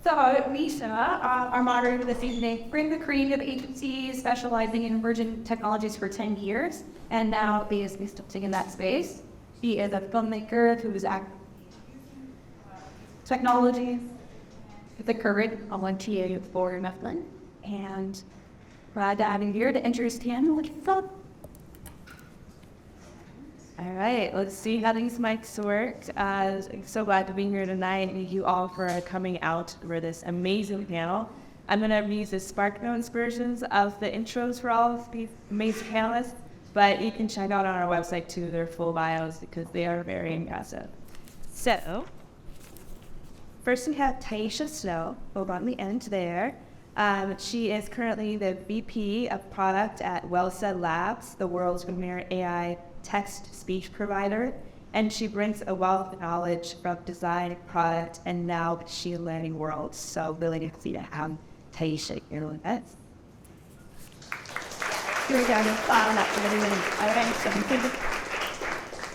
So, Misha, our moderator this evening, brings a creative agency specializing in emerging technologies for 10 years, and now is consulting in that space. She is a filmmaker who is active technology, the current volunteer for Mifflin, and glad to have you here to understand what it's up. All right, let's see how these mics work. I'm so glad to be here tonight. Thank you all for coming out for this amazing panel. I'm going to use the SparkNotes versions of the intros for all of these amazing panelists, but you can check out on our website too their full bios because they are very impressive. So, first we have Taisha Snow over on the end there. She is currently the VP of Product at Wellsaid Labs, the world's premier AI text-speech provider, and she brings a wealth of knowledge from design, product, and now machine learning worlds. So really good to see to have Taisha here with us. Here we go.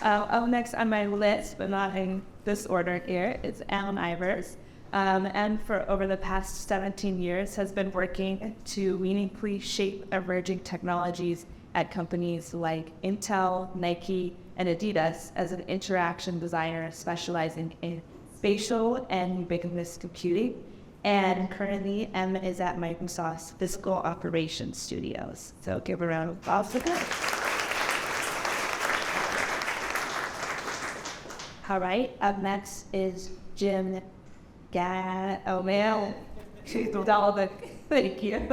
Up next on my list, but not in this order here, is Alan Ivers. And for over the past 17 years has been working to meaningfully shape emerging technologies at companies like Intel, Nike, and Adidas as an interaction designer specializing in spatial and ubiquitous computing. And currently, Em is at Microsoft's Physical Operations Studios. So give a round of applause for that. All right, up next is Jim Oh man, she's all the thank you.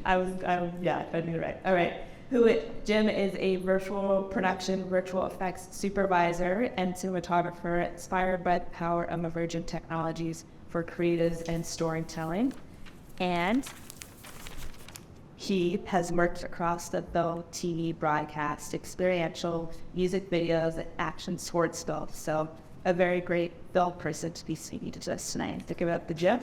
I knew it right. All right. Jim is a virtual effects supervisor and cinematographer inspired by the power of emergent technologies for creatives and storytelling. And he has worked across the film, TV, broadcast, experiential, music videos, and action sports films. So a very great film person to be speaking to us tonight. Think about the Jim.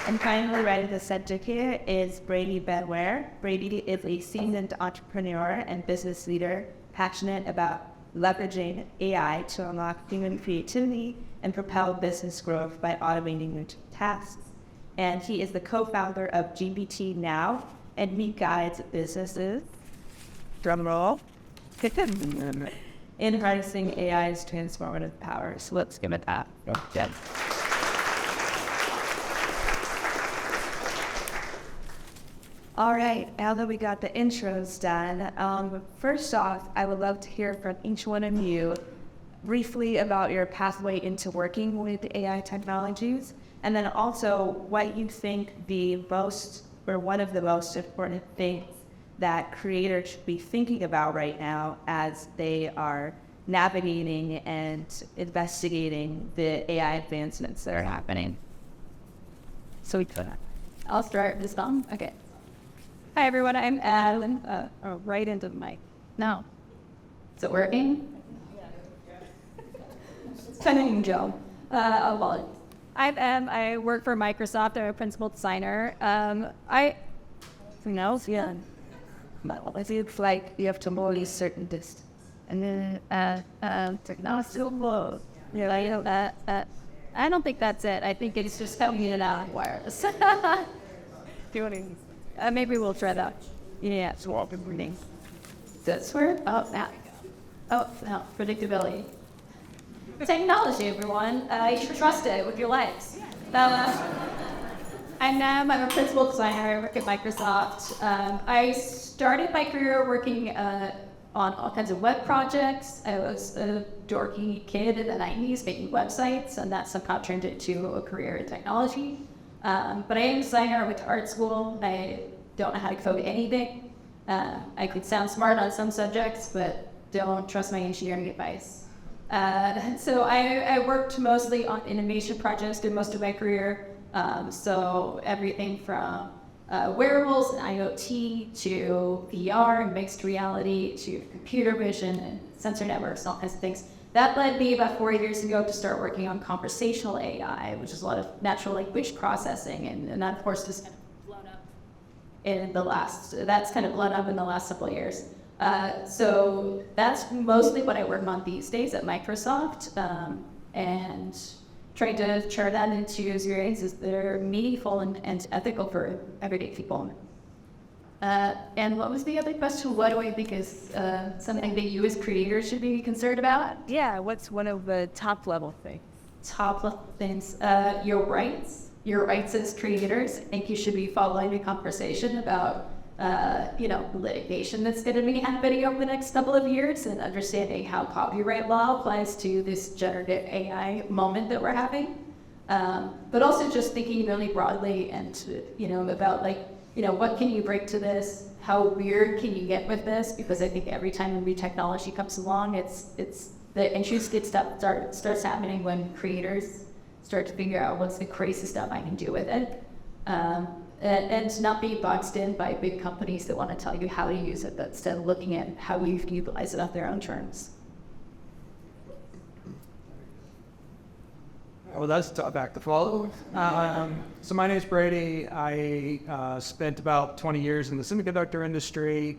And finally, right at the center here is Brady Bedware. Brady is a seasoned entrepreneur and business leader, passionate about leveraging AI to unlock human creativity and propel business growth by automating routine tasks. And he is the co-founder of GPT Now, and he guides businesses, drumroll, in harnessing AI's transformative power. So let's give it that. Jed. All right, now that we got the intros done, first off, I would love to hear from each one of you briefly about your pathway into working with AI technologies, and then also what you think one of the most important things that creators should be thinking about right now as they are navigating and investigating the AI advancements that are happening. So I'll start this time. Okay. Hi everyone, I'm Adeline. Right into the mic. No. Is it working? It's kind of a new job. Well, I'm Em. I work for Microsoft. I'm a principal designer. Something else? Yeah. It's like you have to move a certain distance. And then, technology so close. Yeah, I don't think that's it. I think it's just helping it out wireless. Maybe we'll try that. Yeah, it's all good reading. That's where? Oh, now. Oh, no, predictability. Technology, everyone. You should trust it with your lives. I'm a principal designer. I work at Microsoft. I started my career working on all kinds of web projects. I was a dorky kid in the 90s making websites, and that somehow turned into a career in technology. But I am a designer. I went to art school. I don't know how to code anything. I could sound smart on some subjects, but don't trust my engineering advice. So I worked mostly on innovation projects, did most of my career. So everything from wearables and IoT to VR and mixed reality to computer vision and sensor networks and all kinds of things. That led me about 4 years ago to start working on conversational AI, which is a lot of natural language processing, and that of course has kind of blown up in the last couple of years. So that's mostly what I work on these days at Microsoft. and trying to turn that into experiences that are meaningful and ethical for everyday people. And what was the other question? What do I think is something that you as creators should be concerned about? Yeah, what's one of the top level things? Top level things. Your rights. Your rights as creators. I think you should be following a conversation about, litigation that's going to be happening over the next couple of years, and understanding how copyright law applies to this generative AI moment that we're having. But also just thinking really broadly and, about what can you bring to this? How weird can you get with this? Because I think every time a new technology comes along, it's the interesting stuff starts happening when creators start to figure out what's the crazy stuff I can do with it. And not be boxed in by big companies that want to tell you how to use it, but instead of looking at how you can utilize it on their own terms. Well, that's a tough act to follow. So my name's Brady. I spent about 20 years in the semiconductor industry,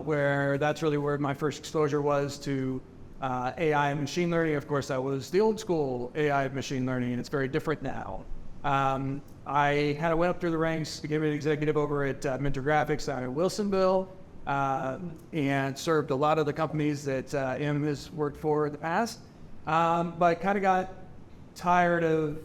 where that's really where my first exposure was to AI and machine learning. Of course, that was the old school AI and machine learning, and it's very different now. I kind of went up through the ranks, became an executive over at Mentor Graphics out in Wilsonville, and served a lot of the companies that M has worked for in the past. But kind of got tired of